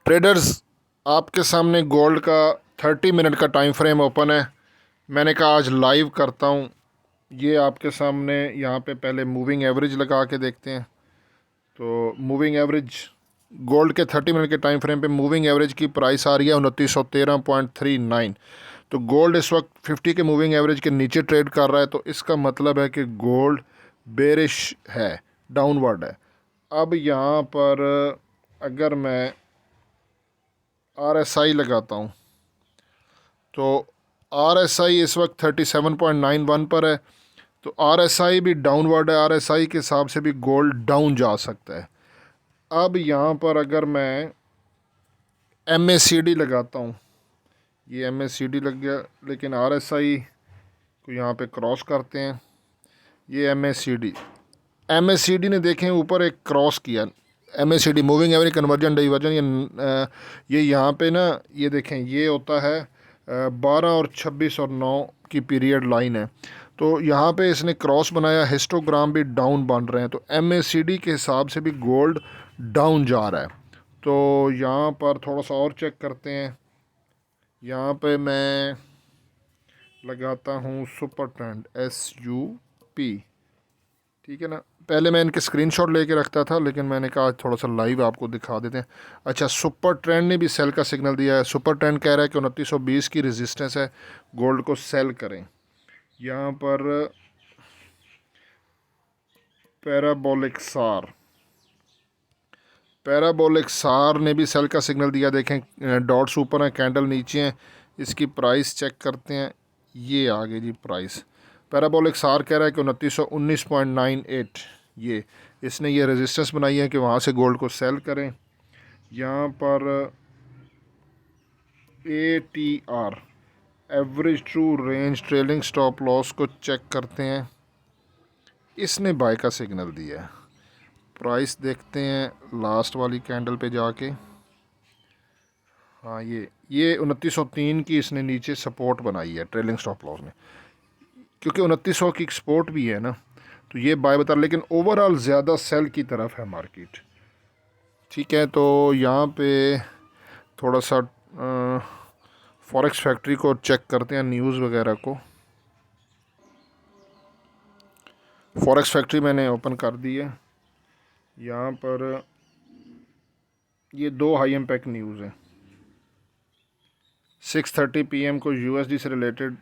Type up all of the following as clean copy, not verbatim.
Traders, आपके सामने gold का 30 मिनट का टाइम फ्रेम ओपन है। मैंने कहा आज लाइव करता हूँ। ये आपके सामने यहाँ पे पहले मूविंग एवरेज लगा के देखते हैं। तो मूविंग एवरेज गोल्ड के 30 मिनट के टाइम फ्रेम पे मूविंग एवरेज की प्राइस आ रही है 2913.39। तो गोल्ड इस वक्त 50 के मूविंग एवरेज के नीचे ट्रेड कर रहा है। तो इसका मतलब है कि गोल्ड बेरिश है, डाउनवर्ड है। अब यहाँ पर अगर मैं RSI लगाता हूँ तो RSI इस वक्त 37.91 पर है। तो RSI भी डाउनवर्ड है। RSI के हिसाब से भी गोल्ड डाउन जा सकता है। अब यहाँ पर अगर मैं MACD लगाता हूँ, ये MACD लग गया, लेकिन RSI को यहाँ पे क्रॉस करते हैं। ये MACD ने देखें ऊपर एक क्रॉस किया। MACD moving average conversion diversion, ये यहाँ पे ना, ये देखें, ये होता है 12 और 26 और 9 की पीरियड लाइन है। तो यहाँ पे इसने क्रॉस बनाया, हिस्टोग्राम भी डाउन बन रहे हैं। तो MACD के हिसाब से भी गोल्ड डाउन जा रहा है। तो यहाँ पर थोड़ा सा और चेक करते हैं। यहाँ पे मैं लगाता हूँ सुपर ट्रेंड SUP, ठीक है ना। पहले मैं इनके स्क्रीनशॉट लेके रखता था, लेकिन मैंने कहा आज थोड़ा सा लाइव आपको दिखा देते हैं। अच्छा, सुपर ट्रेंड ने भी सेल का सिग्नल दिया है। सुपर ट्रेंड कह रहा है कि 2920 की रेजिस्टेंस है, गोल्ड को सेल करें। यहाँ पर पैराबोलिक सार ने भी सेल का सिग्नल दिया। देखें डॉट्स ऊपर हैं, कैंडल नीचे हैं। इसकी प्राइस चेक करते हैं। ये आ गई जी प्राइस। पैराबोलिक सार कह रहा है कि 2919.98, ये इसने ये रेजिस्टेंस बनाई है कि वहाँ से गोल्ड को सेल करें। यहाँ पर ATR average true range trailing stop loss को चेक करते हैं। इसने बाय का सिग्नल दिया है। प्राइस देखते हैं लास्ट वाली कैंडल पे जाके। हाँ, ये 2903 की इसने नीचे सपोर्ट बनाई है ट्रेलिंग स्टॉप लॉस में, क्योंकि 2900 की सपोर्ट भी है ना। तो ये बाय बता, लेकिन ओवरऑल ज़्यादा सेल की तरफ है मार्केट, ठीक है। तो यहाँ पे थोड़ा सा फॉरेक्स फैक्ट्री को चेक करते हैं, न्यूज़ वगैरह को। फॉरेक्स फैक्ट्री मैंने ओपन कर दी है। यहाँ पर ये दो हाई इम्पैक्ट न्यूज़ हैं। 6:30 PM को USD से रिलेटेड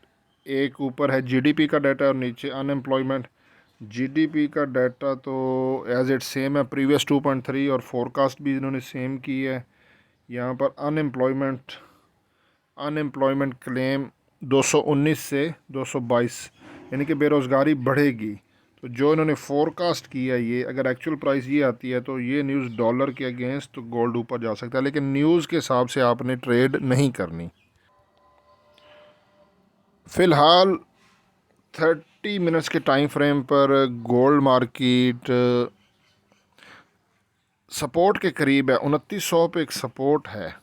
एक ऊपर है GDP का डाटा और नीचे अनएम्प्लॉयमेंट। GDP का डाटा तो एज इट सेम है, प्रीवियस 2.3, और फोरकास्ट भी इन्होंने सेम की है। यहाँ पर अनएम्प्लॉयमेंट क्लेम 219 से 222, यानी कि बेरोज़गारी बढ़ेगी। तो जो इन्होंने फोरकास्ट किया है, ये अगर एक्चुअल प्राइस ये आती है तो ये न्यूज़ डॉलर के अगेंस्ट तो गोल्ड ऊपर जा सकता है, लेकिन न्यूज़ के हिसाब से आपने ट्रेड नहीं करनी। फ़िलहाल 30 मिनट्स के टाइम फ्रेम पर गोल्ड मार्केट सपोर्ट के करीब है। 2900 पे एक सपोर्ट है,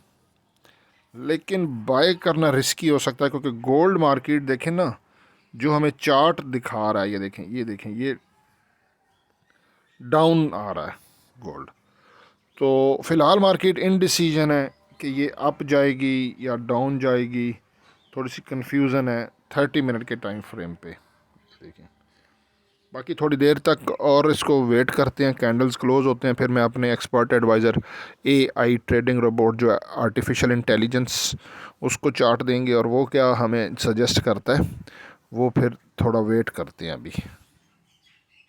लेकिन बाय करना रिस्की हो सकता है, क्योंकि गोल्ड मार्केट देखें ना, जो हमें चार्ट दिखा रहा है, ये देखें ये डाउन आ रहा है गोल्ड। तो फ़िलहाल मार्केट इनडिसीजन है कि ये अप जाएगी या डाउन जाएगी, थोड़ी सी कंफ्यूजन है 30 मिनट के टाइम फ्रेम पे। देखें, बाकी थोड़ी देर तक और इसको वेट करते हैं, कैंडल्स क्लोज होते हैं, फिर मैं अपने expert adviser AI trading robot जो है आर्टिफिशियल इंटेलिजेंस, उसको चार्ट देंगे और वो क्या हमें सजेस्ट करता है, वो फिर थोड़ा वेट करते हैं अभी।